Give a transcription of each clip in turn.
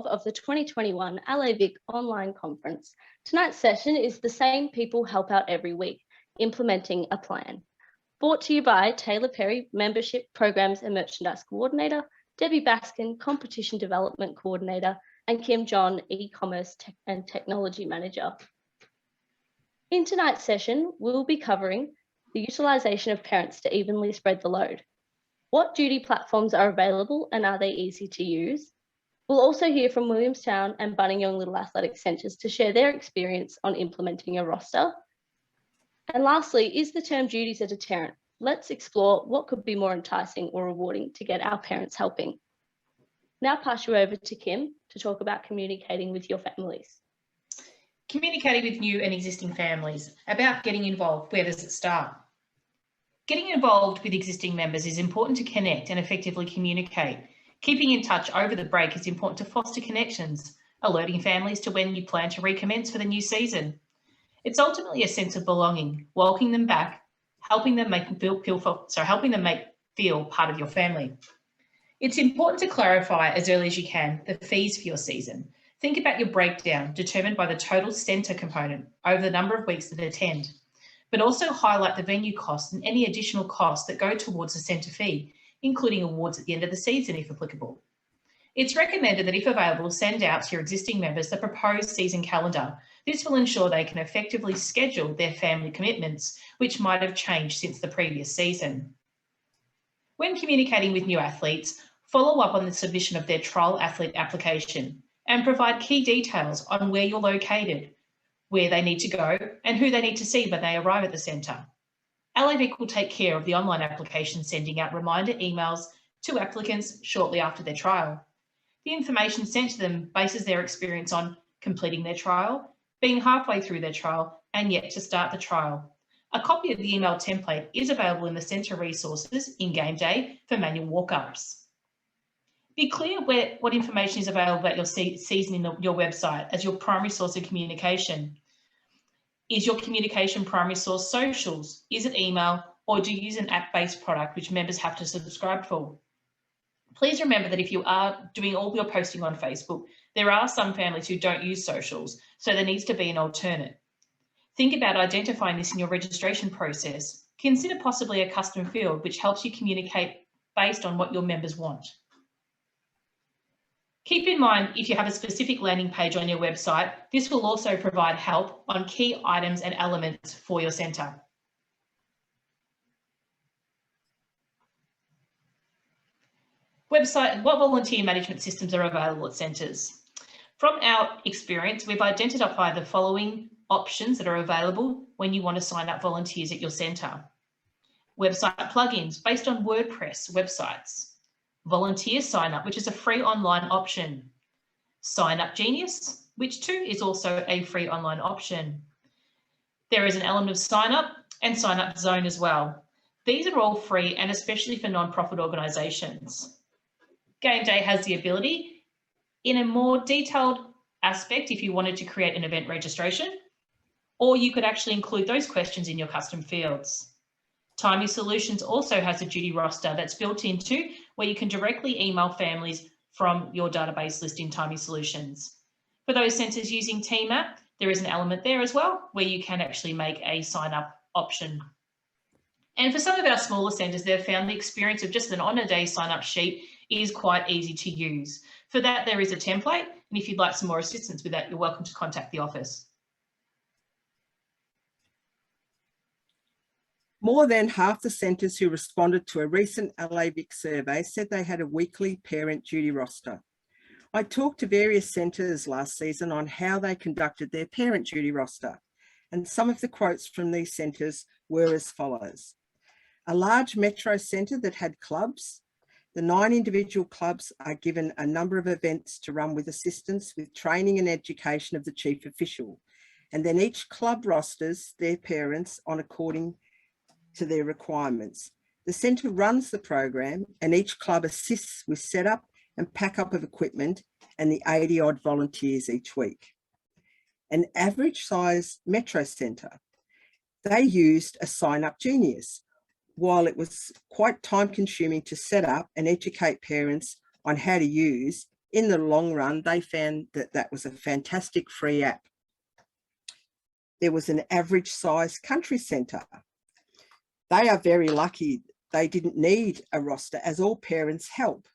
of the 2021 LAVic online conference. Tonight's session is The Same People Help Out Every Week, Implementing a Plan. Brought to you by Taylor Perry, Membership Programs and Merchandise Coordinator, Debbie Baskin, Competition Development Coordinator, and Kim John, E-Commerce and Technology Manager. In tonight's session, we'll be covering the utilisation of parents to evenly spread the load. What duty platforms are available and are they easy to use? We'll also hear from Williamstown and Buninyong Little Athletic Centres to share their experience on implementing a roster. And lastly, is the term duties a deterrent? Let's explore what could be more enticing or rewarding to get our parents helping. Now pass you over to Kim to talk about communicating with your families. Communicating with new and existing families about getting involved. Where does it start? Getting involved with existing members is important to connect and effectively communicate. Keeping in touch over the break is important to foster connections, alerting families to when you plan to recommence for the new season. It's ultimately a sense of belonging, welcoming them back, helping them make feel part of your family. It's important to clarify as early as you can the fees for your season. Think about your breakdown determined by the total centre component over the number of weeks that attend, but also highlight the venue costs and any additional costs that go towards the centre fee, including awards at the end of the season if applicable. It's recommended that if available, send out to your existing members the proposed season calendar. This will ensure they can effectively schedule their family commitments, which might have changed since the previous season. When communicating with new athletes, follow up on the submission of their trial athlete application and provide key details on where you're located, where they need to go, and who they need to see when they arrive at the centre. LAVic will take care of the online application, sending out reminder emails to applicants shortly after their trial. The information sent to them bases their experience on completing their trial, being halfway through their trial, and yet to start the trial. A copy of the email template is available in the centre resources in game day for manual walk-ups. Be clear what information is available about your season in your website as your primary source of communication. Is your communication primary source socials? Is it email, or do you use an app-based product which members have to subscribe for? Please remember that if you are doing all your posting on Facebook, there are some families who don't use socials, so there needs to be an alternate. Think about identifying this in your registration process. Consider possibly a custom field which helps you communicate based on what your members want. Keep in mind, if you have a specific landing page on your website, this will also provide help on key items and elements for your centre. Website, what volunteer management systems are available at centres? From our experience, we've identified the following options that are available when you want to sign up volunteers at your centre. Website plugins based on WordPress websites. Volunteer sign up, which is a free online option. Sign Up Genius, which too is also a free online option. There is an element of sign up and sign up zone as well. These are all free and especially for non-profit organisations. Game Day has the ability in a more detailed aspect if you wanted to create an event registration, or you could actually include those questions in your custom fields. Timely Solutions also has a duty roster that's built into where you can directly email families from your database list in Timely Solutions. For those centres using TMAP, there is an element there as well where you can actually make a sign up option. And for some of our smaller centres, they've found the experience of just an on-a-day sign-up sheet is quite easy to use. For that, there is a template, and if you'd like some more assistance with that, you're welcome to contact the office. More than half the centres who responded to a recent LAVic survey said they had a weekly parent duty roster. I talked to various centres last season on how they conducted their parent duty roster, and some of the quotes from these centres were as follows. A large metro centre that had clubs. The 9 individual clubs are given a number of events to run with assistance with training and education of the chief official, and then each club rosters their parents on according to their requirements. The centre runs the program and each club assists with setup and pack up of equipment and the 80 odd volunteers each week. An average size metro centre, they used a Sign Up Genius. While it was quite time consuming to set up and educate parents on how to use, In the long run, they found that that was a fantastic free app. There was an average size country centre. They are very lucky they didn't need a roster, as all parents help.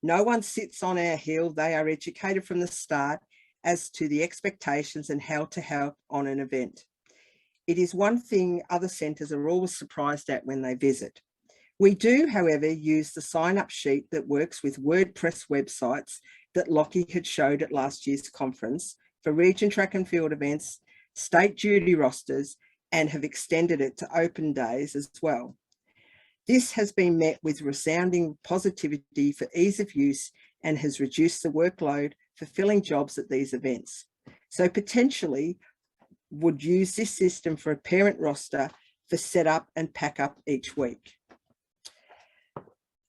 No one sits on our hill. They are educated from the start as to the expectations and how to help on an event. It is one thing other centres are always surprised at when they visit. We do, however, use the sign-up sheet that works with WordPress websites that Lockie had showed at last year's conference for region track and field events, state duty rosters, and have extended it to open days as well. This has been met with resounding positivity for ease of use and has reduced the workload for filling jobs at these events. So potentially would use this system for a parent roster for setup and pack up each week.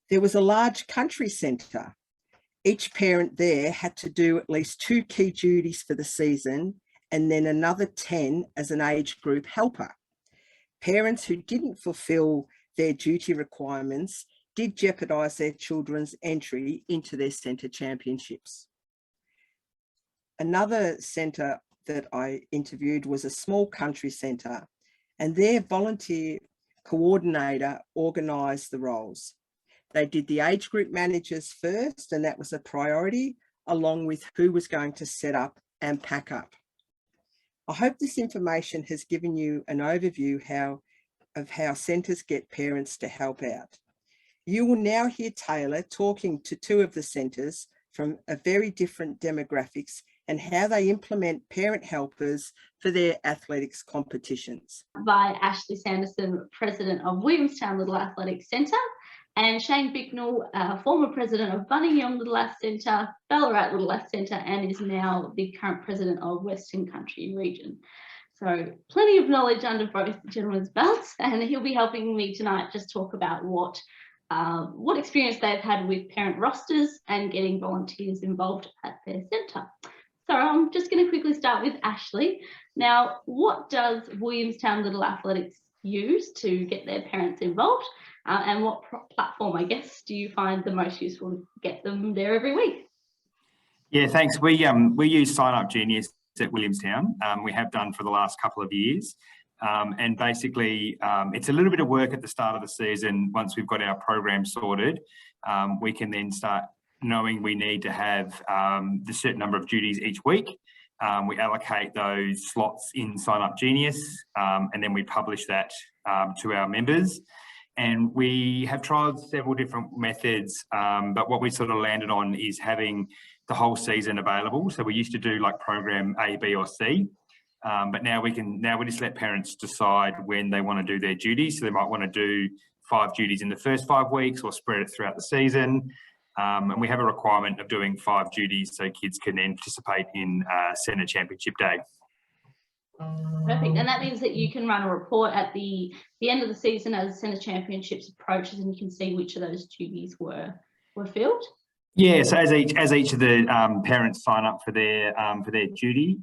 There was a large country centre. Each parent there had to do at least 2 key duties for the season and then another 10 as an age group helper. Parents who didn't fulfil their duty requirements did jeopardise their children's entry into their centre championships. Another centre that I interviewed was a small country centre, and their volunteer coordinator organised the roles. They did the age group managers first, and that was a priority, along with who was going to set up and pack up. I hope this information has given you an overview of how centres get parents to help out. You will now hear Taylor talking to 2 of the centres from a very different demographics and how they implement parent helpers for their athletics competitions. By Ashley Sanderson, President of Williamstown Little Athletics Centre, and Shane Bicknell, former President of Bunningyong Little Ath Centre, Ballarat Little Ath Centre, and is now the current President of Western Country Region. So plenty of knowledge under both gentlemen's belts, and he'll be helping me tonight just talk about what experience they've had with parent rosters and getting volunteers involved at their centre. So I'm just going to quickly start with Ashley. Now, what does Williamstown Little Athletics use to get their parents involved, and what platform, I guess, do you find the most useful to get them there every week? Yeah, thanks. We use Sign Up Genius at Williamstown. We have done for the last couple of years. And basically, it's a little bit of work at the start of the season. Once we've got our program sorted, we can then start knowing we need to have the certain number of duties each week. We allocate those slots in Sign Up Genius, and then we publish that to our members. And we have tried several different methods, but what we sort of landed on is having the whole season available. So we used to do like program A, B or C, but now we just let parents decide when they want to do their duties. So they might want to do 5 duties in the first 5 weeks or spread it throughout the season. And we have a requirement of doing 5 duties so kids can then participate in Centre Championship Day. Perfect, and that means that you can run a report at the end of the season as Centre Championships approaches, and you can see which of those duties were filled. Yeah, so as each of the parents sign up for their duty,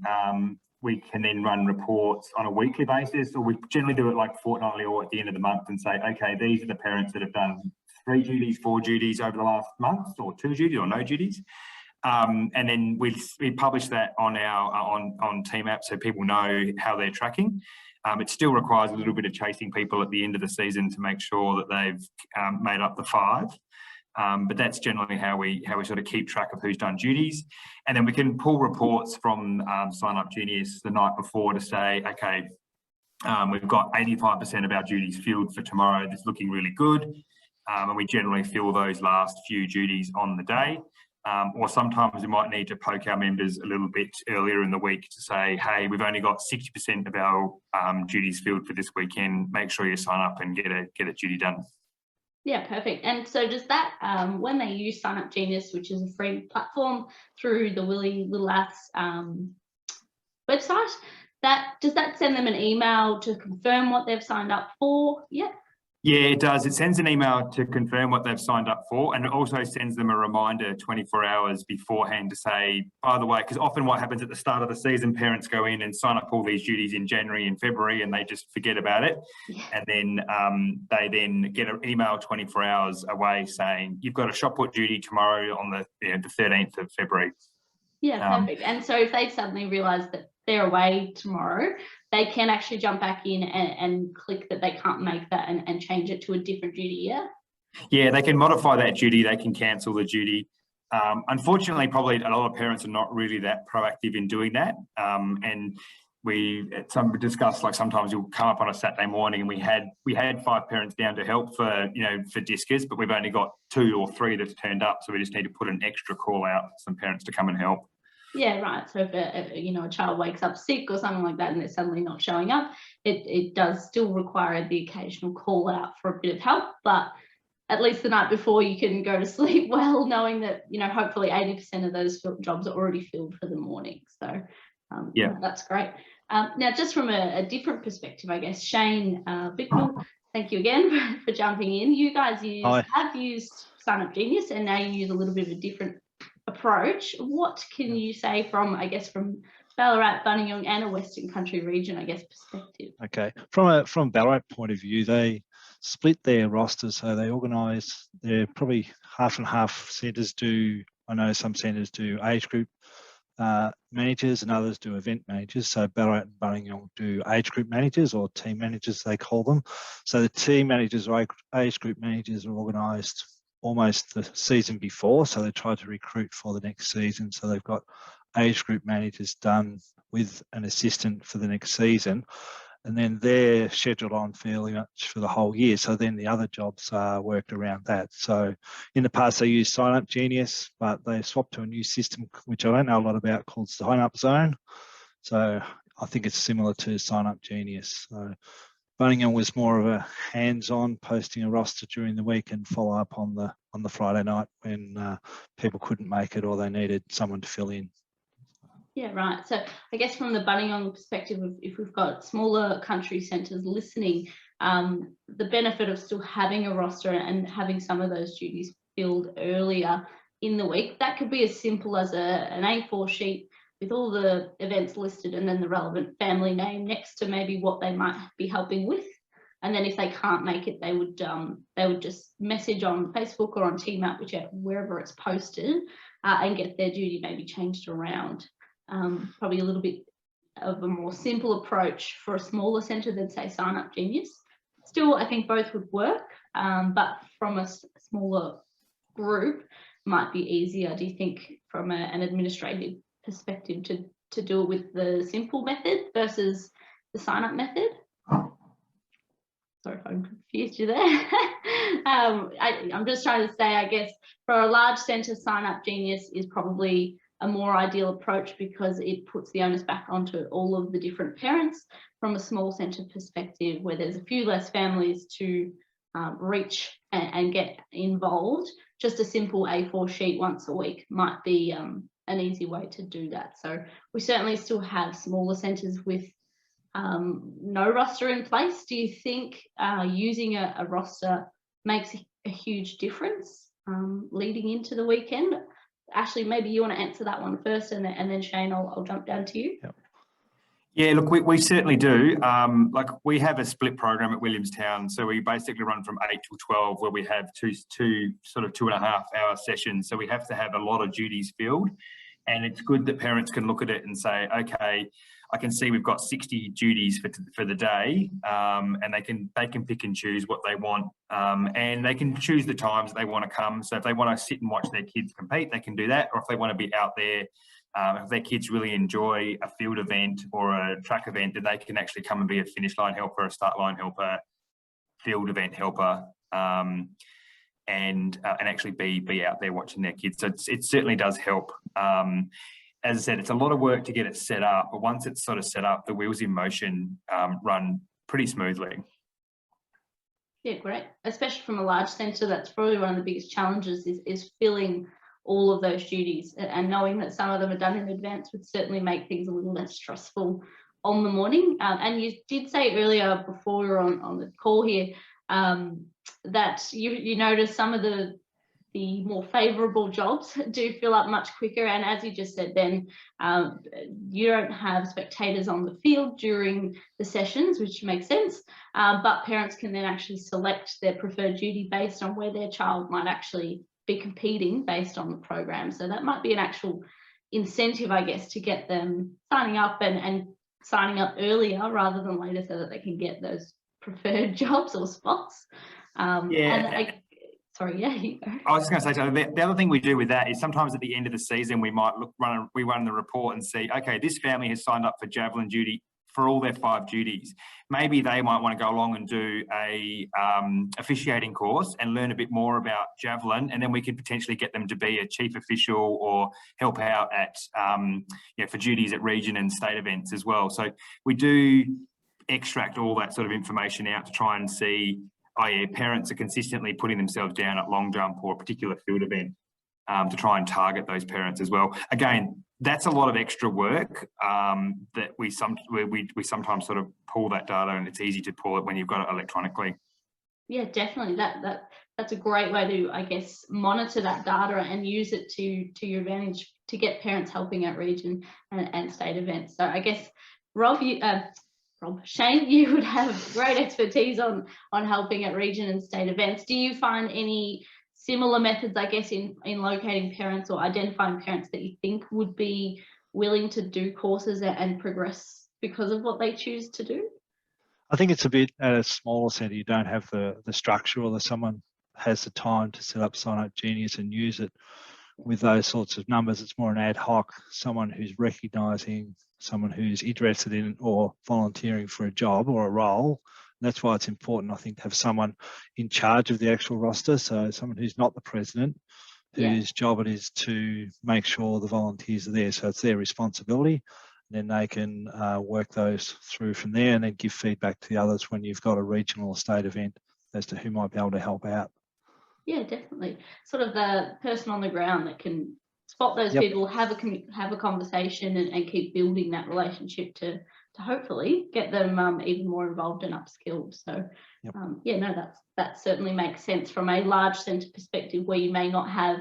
we can then run reports on a weekly basis, or we generally do it like fortnightly or at the end of the month and say, okay, these are the parents that have done 3 duties, 4 duties over the last month, or 2 duties or no duties. And then we publish that on our on Team App so people know how they're tracking. It still requires a little bit of chasing people at the end of the season to make sure that they've made up the 5. But that's generally how we sort of keep track of who's done duties. And then we can pull reports from Sign Up Genius the night before to say, okay, we've got 85% of our duties filled for tomorrow. That's looking really good. And we generally fill those last few duties on the day. Or sometimes we might need to poke our members a little bit earlier in the week to say, hey, we've only got 60% of our duties filled for this weekend. Make sure you sign up and get a duty done. Yeah, perfect. And so does that, when they use Sign Up Genius, which is a free platform through the Willie Little Aths website, does that send them an email to confirm what they've signed up for? Yeah. Yeah, it does. It sends an email to confirm what they've signed up for, and it also sends them a reminder 24 hours beforehand to say, by the way, because often what happens at the start of the season, parents go in and sign up all these duties in January and February and they just forget about it. Yeah. And then they then get an email 24 hours away saying, you've got a shot put duty tomorrow on the 13th of February. Yeah, perfect. And so if they suddenly realise that they're away tomorrow, they can actually jump back in and click that they can't make that and change it to a different duty, yeah? Yeah, they can modify that duty, they can cancel the duty. Unfortunately, probably a lot of parents are not really that proactive in doing that. And we discussed, like, sometimes you'll come up on a Saturday morning and we had 5 parents down to help for discus, but we've only got 2 or 3 that's turned up, so we just need to put an extra call out for some parents to come and help. Yeah, right. So if a child wakes up sick or something like that and they're suddenly not showing up, it does still require the occasional call out for a bit of help, but at least the night before you can go to sleep well, knowing that hopefully 80% of those jobs are already filled for the morning. So yeah, that's great. Now, just from a different perspective, I guess, Shane Bicknell, thank you again for jumping in. You guys have used Sign Up Genius, and now you use a little bit of a different approach. What can you say from Ballarat, Buninyong and a Western Country region, I guess, perspective? Okay, from Ballarat point of view, they split their rosters, so they organise. They're probably half and half. Centres do. I know some centres do age group managers and others do event managers. So Ballarat and Buninyong do age group managers, or team managers they call them. So the team managers or age group managers are organised almost the season before, so they try to recruit for the next season. So they've got age group managers done with an assistant for the next season, and then they're scheduled on fairly much for the whole year. So then the other jobs are worked around that. So in the past they used Sign Up Genius, but they swapped to a new system, which I don't know a lot about, called Sign Up Zone. So I think it's similar to Sign Up Genius. So Buninyong was more of a hands-on, posting a roster during the week and follow up on the Friday night when people couldn't make it or they needed someone to fill in. Yeah, right. So I guess from the Buninyong perspective, if we've got smaller country centres listening, the benefit of still having a roster and having some of those duties filled earlier in the week, that could be as simple as an A4 sheet with all the events listed and then the relevant family name next to maybe what they might be helping with. And then if they can't make it, they would just message on Facebook or on TMAP, wherever it's posted, and get their duty maybe changed around. Probably a little bit of a more simple approach for a smaller centre than, say, Sign Up Genius. Still, I think both would work, but from a smaller group might be easier, do you think, from an administrative perspective, to do it with the simple method versus the sign up method? Sorry if I'm confused you there. I'm just trying to say, I guess, for a large centre, Sign Up Genius is probably a more ideal approach because it puts the onus back onto all of the different parents. From a small centre perspective, where there's a few less families to reach and get involved, just a simple A4 sheet once a week might be an easy way to do that. So we certainly still have smaller centres with no roster in place. Do you think using a roster makes a huge difference leading into the weekend? Ashley, maybe you want to answer that one first, and then Shane, I'll jump down to you. Yep. Yeah, look, we certainly do. Like, we have a split program at Williamstown, so we basically run from 8 till 12, where we have two sort of 2.5-hour sessions. So we have to have a lot of duties filled, and it's good that parents can look at it and say, okay, I can see we've got 60 duties for the day, and they can pick and choose what they want, and they can choose the times they want to come. So if they want to sit and watch their kids compete, they can do that, or if they want to be out there. If their kids really enjoy a field event or a track event, then they can actually come and be a finish line helper, a start line helper, field event helper, and actually be out there watching their kids. So it certainly does help. As I said, it's a lot of work to get it set up, but once it's sort of set up, the wheels in motion run pretty smoothly. Yeah, great. Especially from a large centre, that's probably one of the biggest challenges is filling all of those duties, and knowing that some of them are done in advance would certainly make things a little less stressful on the morning. And you did say earlier, before we were on the call here, that you notice some of the more favourable jobs do fill up much quicker, and as you just said then, you don't have spectators on the field during the sessions, which makes sense, but parents can then actually select their preferred duty based on where their child might actually be competing based on the program. So that might be an actual incentive, I guess, to get them signing up and signing up earlier rather than later, so that they can get those preferred jobs or spots. Sorry, yeah, you go. I was just going to say, so the other thing we do with that is sometimes at the end of the season, we might run the report and see, okay, this family has signed up for javelin duty for all their 5 duties. Maybe they might want to go along and do a officiating course and learn a bit more about javelin, and then we could potentially get them to be a chief official or help out at for duties at region and state events as well. So we do extract all that sort of information out to try and see, oh yeah, parents are consistently putting themselves down at long jump or a particular field event, to try and target those parents as well. Again, that's a lot of extra work that we sometimes sort of pull that data, and it's easy to pull it when you've got it electronically. Yeah, definitely. That's a great way to, I guess, monitor that data and use it to your advantage to get parents helping at region and state events. So I guess, Shane, you would have great expertise on helping at region and state events. Do you find any similar methods, I guess, in locating parents or identifying parents that you think would be willing to do courses and progress because of what they choose to do? I think it's a bit at a smaller centre, you don't have the structure, or that someone has the time to set up Sign Up Genius and use it with those sorts of numbers. It's more an ad hoc, someone who's recognising someone who's interested in or volunteering for a job or a role. And that's why it's important, I think, to have someone in charge of the actual roster. So someone who's not the president, whose job it is to make sure the volunteers are there. So it's their responsibility. And then they can work those through from there and then give feedback to the others when you've got a regional or state event as to who might be able to help out. Yeah, definitely. Sort of the person on the ground that can spot those people, have a conversation and keep building that relationship to hopefully get them even more involved and upskilled. So that certainly makes sense from a large centre perspective, where you may not have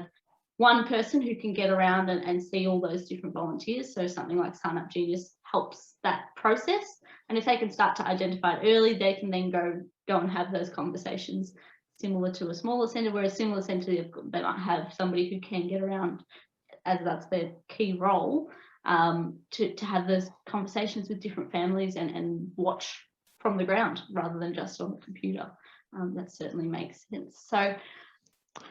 one person who can get around and see all those different volunteers. So something like Sign Up Genius helps that process. And if they can start to identify it early, they can then go and have those conversations, similar to a smaller centre, where a similar centre, they might have somebody who can get around, as that's their key role, to have those conversations with different families and watch from the ground rather than just on the computer. That certainly makes sense. So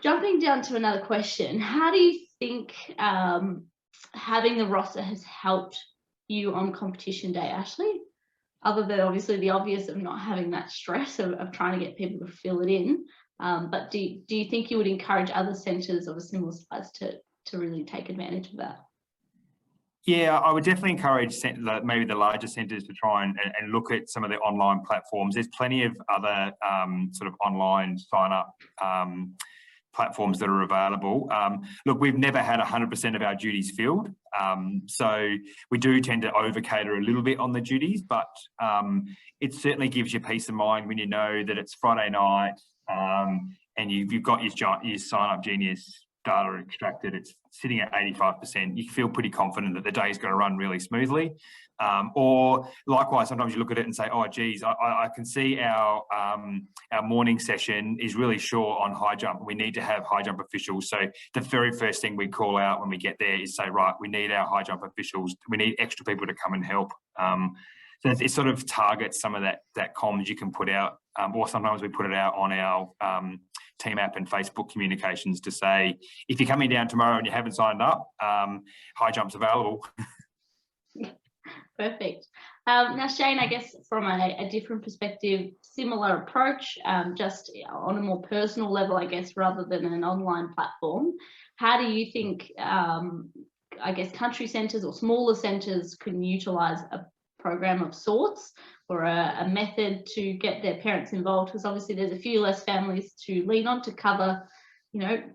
jumping down to another question, how do you think having the roster has helped you on competition day, Ashley? Other than obviously the obvious of not having that stress of trying to get people to fill it in, but do you think you would encourage other centres of a similar size to really take advantage of that? Yeah, I would definitely encourage maybe the larger centres to try and look at some of the online platforms. There's plenty of other sort of online sign-up platforms that are available. Look, we've never had 100% of our duties filled, so we do tend to over-cater a little bit on the duties, but it certainly gives you peace of mind when you know that it's Friday night and you've got your Sign Up Genius data extracted, it's sitting at 85%. You feel pretty confident that the day is going to run really smoothly. Or likewise, sometimes you look at it and say, oh, geez, I can see our morning session is really short on high jump. We need to have high jump officials. So the very first thing we call out when we get there is say, right, we need our high jump officials. We need extra people to come and help. So it sort of targets some of that comms you can put out, or sometimes we put it out on our team app and Facebook communications to say, if you're coming down tomorrow and you haven't signed up, high jump's available. Perfect. Now, Shane, I guess from a different perspective, similar approach, just on a more personal level, I guess, rather than an online platform. How do you think, I guess, country centres or smaller centres can utilise a program of sorts or a method to get their parents involved? Because obviously there's a few less families to lean on to cover,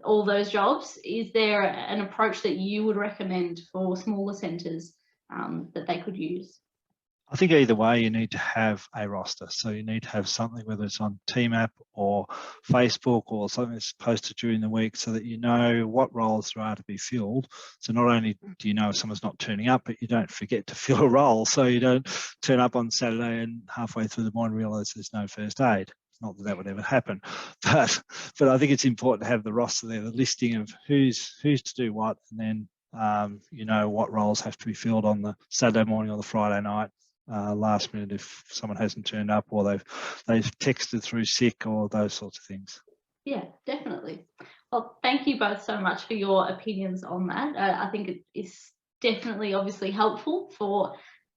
all those jobs. Is there an approach that you would recommend for smaller centres that they could use? I think either way, you need to have a roster. So you need to have something, whether it's on Team App or Facebook or something that's posted during the week, so that you know what roles there are to be filled. So not only do you know if someone's not turning up, but you don't forget to fill a role. So you don't turn up on Saturday and halfway through the morning realise there's no first aid. Not that that would ever happen, but I think it's important to have the roster there, the listing of who's to do what, and then you know what roles have to be filled on the Saturday morning or the Friday night. Last minute if someone hasn't turned up, or they've texted through sick, or those sorts of things. Yeah, definitely. Well, thank you both so much for your opinions on that. I think it is definitely obviously helpful for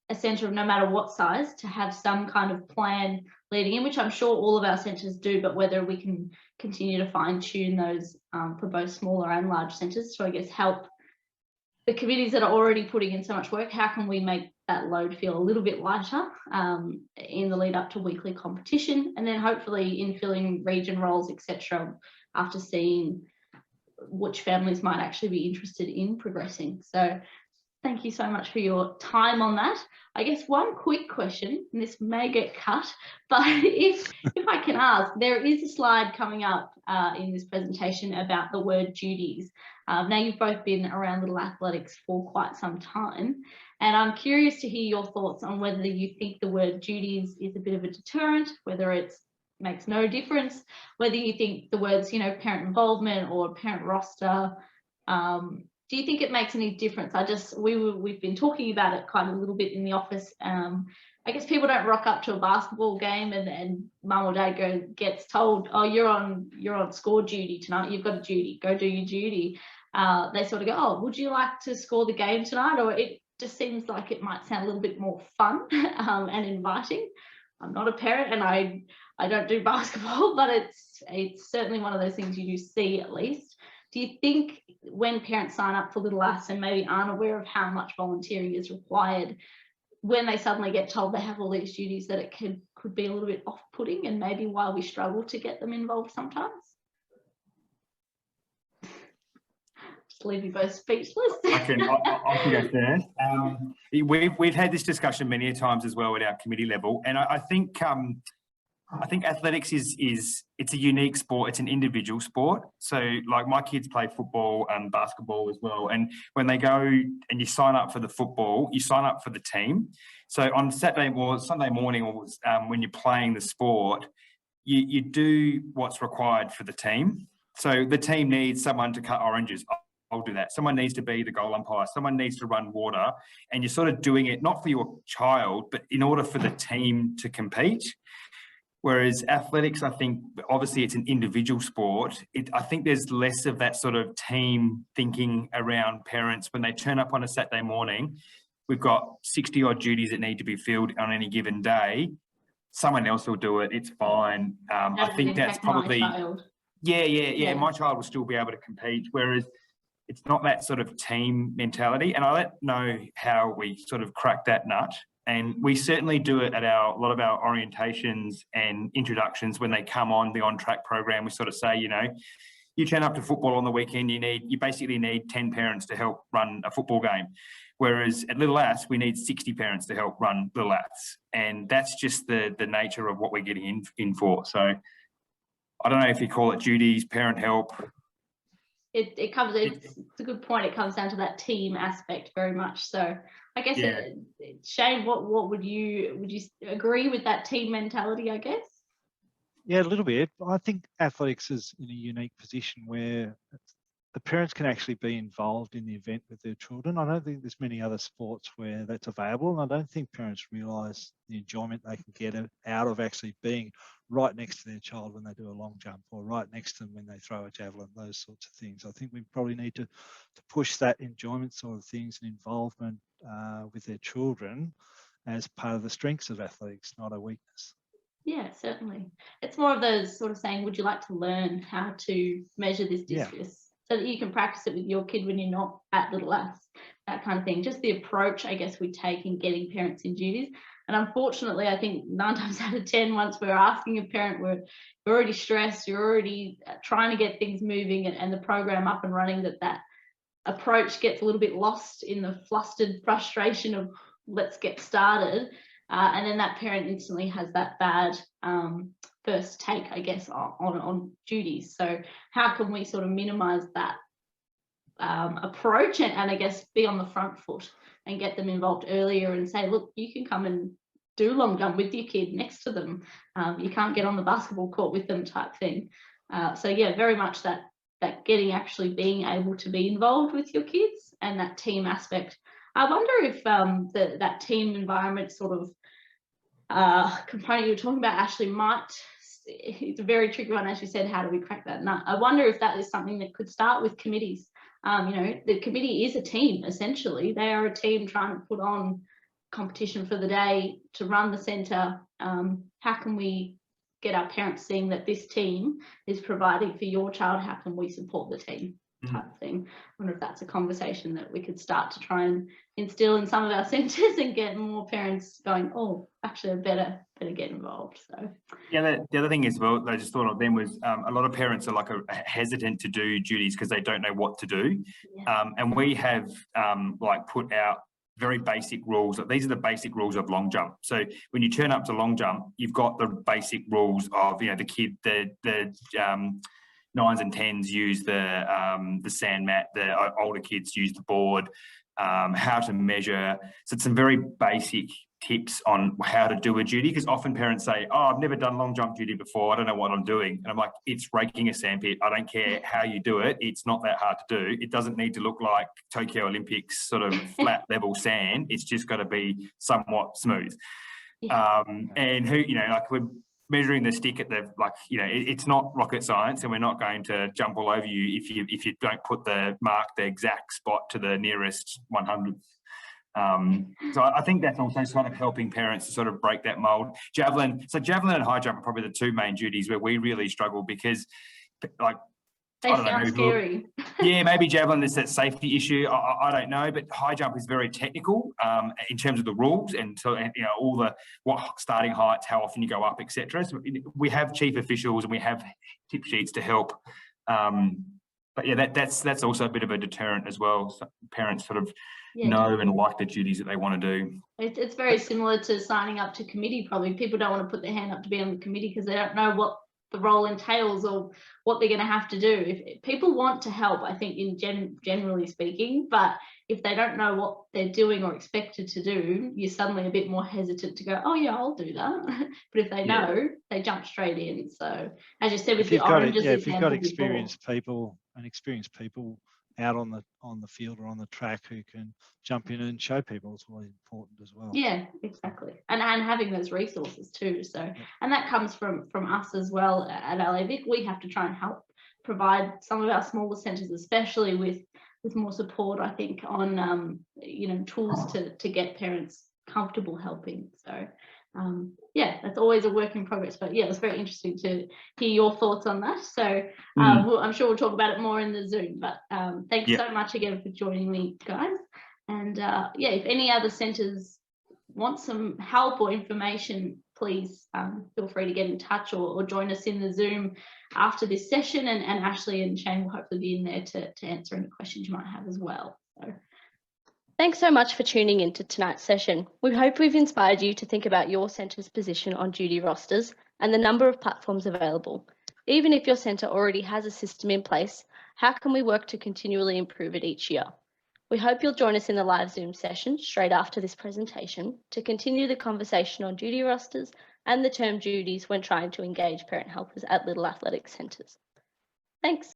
a centre of no matter what size to have some kind of plan leading in, which I'm sure all of our centres do, but whether we can continue to fine tune those for both smaller and large centres to, I guess, help the committees that are already putting in so much work, how can we make that load feel a little bit lighter in the lead up to weekly competition, and then hopefully in filling region roles, etc., after seeing which families might actually be interested in progressing. So thank you so much for your time on that. I guess one quick question, and this may get cut, but if I can ask, there is a slide coming up in this presentation about the word duties. Now you've both been around Little Athletics for quite some time, and I'm curious to hear your thoughts on whether you think the word duties is a bit of a deterrent, whether it makes no difference, whether you think the words, parent involvement or parent roster, do you think it makes any difference? We've been talking about it quite a little bit in the office. I guess people don't rock up to a basketball game and mum or dad gets told, oh, you're on score duty tonight. You've got a duty. Go do your duty. They sort of go, oh, would you like to score the game tonight? Or it just seems like it might sound a little bit more fun and inviting. I'm not a parent and I don't do basketball, but it's certainly one of those things you do see at least. Do you think when parents sign up for Little Ass and maybe aren't aware of how much volunteering is required, when they suddenly get told they have all these duties, that it could be a little bit off-putting, and maybe why we struggle to get them involved sometimes? Just leave you both speechless. I can go first. We've had this discussion many times as well at our committee level, and I think athletics it's a unique sport. It's an individual sport. So like my kids play football and basketball as well. And when they go and you sign up for the football, you sign up for the team. So on Saturday or Sunday morning, or when you're playing the sport, you do what's required for the team. So the team needs someone to cut oranges. I'll do that. Someone needs to be the goal umpire. Someone needs to run water. And you're sort of doing it not for your child, but in order for the team to compete. Whereas athletics, I think, obviously it's an individual sport. I think there's less of that sort of team thinking around parents. When they turn up on a Saturday morning, we've got 60 odd duties that need to be filled on any given day. Someone else will do it. It's fine. I think that's probably, yeah. My child will still be able to compete. Whereas it's not that sort of team mentality. And I don't know how we sort of crack that nut. And we certainly do it at a lot of our orientations and introductions when they come on the on-track program. We sort of say, you turn up to football on the weekend, you basically need 10 parents to help run a football game. Whereas at Little Ass, we need 60 parents to help run Little Ass. And that's just the nature of what we're getting in for. So I don't know if you call it duties, parent help. It's a good point. It comes down to that team aspect very much. So I guess, Shane, what would you agree with that team mentality, I guess? Yeah, a little bit. I think athletics is in a unique position where the parents can actually be involved in the event with their children. I don't think there's many other sports where that's available, and I don't think parents realise the enjoyment they can get out of actually being right next to their child when they do a long jump, or right next to them when they throw a javelin, those sorts of things. I think we probably need to push that enjoyment sort of things and involvement with their children as part of the strengths of athletics, not a weakness. Yeah, certainly. It's more of those sort of saying, would you like to learn how to measure this discus so that you can practice it with your kid when you're not at Little Ass, that kind of thing. Just the approach, I guess, we take in getting parents in duties. And unfortunately, I think 9 times out of 10, once we're asking a parent, we're already stressed, you're already trying to get things moving and the program up and running, that approach gets a little bit lost in the flustered frustration of let's get started. and then that parent instantly has that bad first take, I guess, on duties. So how can we sort of minimize that approach and I guess be on the front foot and get them involved earlier and say, look, you can come and do long jump with your kid next to them. You can't get on the basketball court with them type thing. So yeah, very much that getting actually being able to be involved with your kids and that team aspect. I wonder if that team environment sort of component you were talking about, Ashley, it's a very tricky one, as you said, how do we crack that nut? I wonder if that is something that could start with committees. You know, the committee is a team, essentially. They are a team trying to put on competition for the day to run the centre. How can we get our parents seeing that this team is providing for your child? How can we support the team type thing? I wonder if that's a conversation that we could start to try and instill in some of our centres and get more parents going, oh, actually I better get involved. So yeah, the other thing as well I just thought of then was a lot of parents are like hesitant to do duties because they don't know what to do. And we have like put out very basic rules. These are the basic rules of long jump. So when you turn up to long jump, you've got the basic rules of, you know, the kid, the 9s and 10s use the sand mat, the older kids use the board, how to measure. So it's some very basic tips on how to do a duty, because often parents say, oh, I've never done long jump duty before, I don't know what I'm doing. And I'm like, it's raking a sandpit. I don't care how you do it. It's not that hard to do. It doesn't need to look like Tokyo Olympics sort of flat level sand. It's just got to be somewhat smooth. And who, you know, like we're measuring the stick at the, like, you know, it's not rocket science, and we're not going to jump all over you if you don't put the exact spot to the nearest 100th. So I think that's also sort of helping parents to sort of break that mold. Javelin and high jump are probably the two main duties where we really struggle, because like they sound scary. Yeah, maybe javelin is that safety issue. I don't know, but high jump is very technical in terms of the rules and so, you know, all the what starting heights, how often you go up, etc. So we have chief officials and we have tip sheets to help. But yeah, that's also a bit of a deterrent as well. So parents sort of know and like the duties that they want to do. It's very similar to signing up to committee. Probably people don't want to put their hand up to be on the committee because they don't know what the role entails or what they're going to have to do. If people want to help, I think, generally speaking, but if they don't know what they're doing or expected to do, you're suddenly a bit more hesitant to go, oh yeah, I'll do that. But if they know, they jump straight in. So as you said with the oranges, if you've got experienced people out on the field or on the track who can jump in and show people, it's really important as well. Yeah, exactly. And having those resources too. So and that comes from us as well at LAVic. We have to try and help provide some of our smaller centres, especially with more support, I think, on you know, tools to get parents comfortable helping. So yeah, that's always a work in progress, but yeah, it's very interesting to hear your thoughts on that. So I'm sure we'll talk about it more in the Zoom, but thanks so much again for joining me, guys. And yeah, if any other centres want some help or information, please feel free to get in touch or join us in the Zoom after this session, and Ashley and Shane will hopefully be in there to answer any questions you might have as well. So. Thanks so much for tuning into tonight's session. We hope we've inspired you to think about your centre's position on duty rosters and the number of platforms available. Even if your centre already has a system in place, how can we work to continually improve it each year? We hope you'll join us in the live Zoom session straight after this presentation to continue the conversation on duty rosters and the term duties when trying to engage parent helpers at Little Athletic Centres. Thanks.